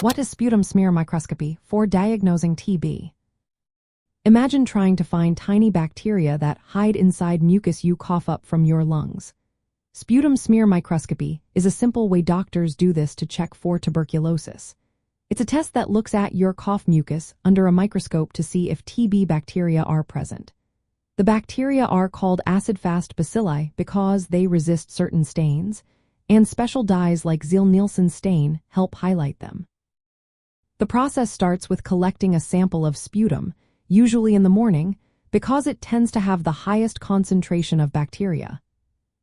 What is sputum smear microscopy for diagnosing TB? Imagine trying to find tiny bacteria that hide inside mucus you cough up from your lungs. Sputum smear microscopy is a simple way doctors do this to check for tuberculosis. It's a test that looks at your cough mucus under a microscope to see if TB bacteria are present. The bacteria are called acid-fast bacilli because they resist certain stains, and special dyes like Ziehl-Neelsen stain help highlight them. The process starts with collecting a sample of sputum, usually in the morning, because it tends to have the highest concentration of bacteria.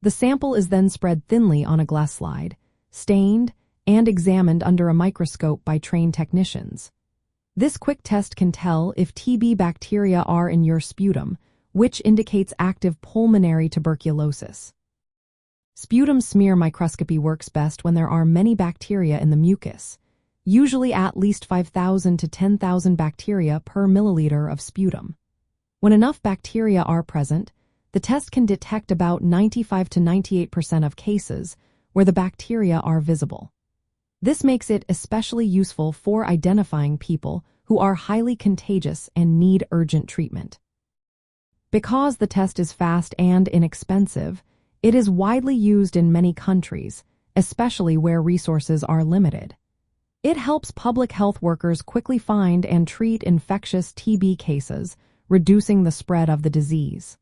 The sample is then spread thinly on a glass slide, stained, and examined under a microscope by trained technicians. This quick test can tell if TB bacteria are in your sputum, which indicates active pulmonary tuberculosis. Sputum smear microscopy works best when there are many bacteria in the mucus, usually at least 5,000 to 10,000 bacteria per milliliter of sputum. When enough bacteria are present, the test can detect about 95 to 98% of cases where the bacteria are visible. This makes it especially useful for identifying people who are highly contagious and need urgent treatment. Because the test is fast and inexpensive, it is widely used in many countries, especially where resources are limited. It helps public health workers quickly find and treat infectious TB cases, reducing the spread of the disease.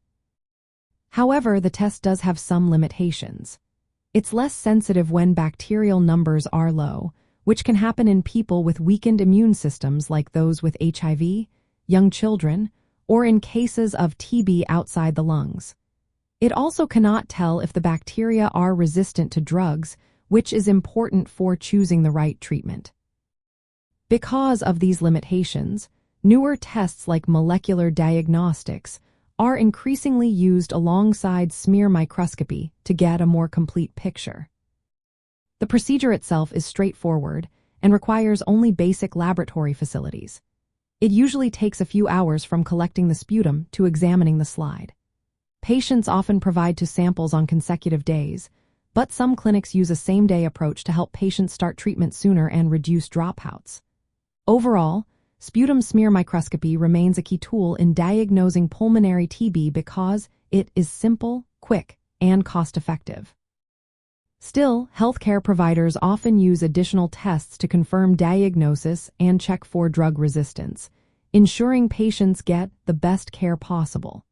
However, the test does have some limitations. It's less sensitive when bacterial numbers are low, which can happen in people with weakened immune systems like those with HIV, young children, or in cases of TB outside the lungs. It also cannot tell if the bacteria are resistant to drugs, which is important for choosing the right treatment. Because of these limitations, newer tests like molecular diagnostics are increasingly used alongside smear microscopy to get a more complete picture. The procedure itself is straightforward and requires only basic laboratory facilities. It usually takes a few hours from collecting the sputum to examining the slide. Patients often provide samples on consecutive days, but some clinics use a same-day approach to help patients start treatment sooner and reduce dropouts. Overall, sputum smear microscopy remains a key tool in diagnosing pulmonary TB because it is simple, quick, and cost-effective. Still, healthcare providers often use additional tests to confirm diagnosis and check for drug resistance, ensuring patients get the best care possible.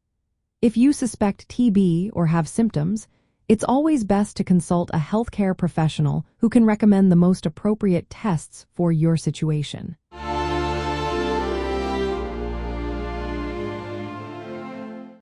If you suspect TB or have symptoms, it's always best to consult a healthcare professional who can recommend the most appropriate tests for your situation.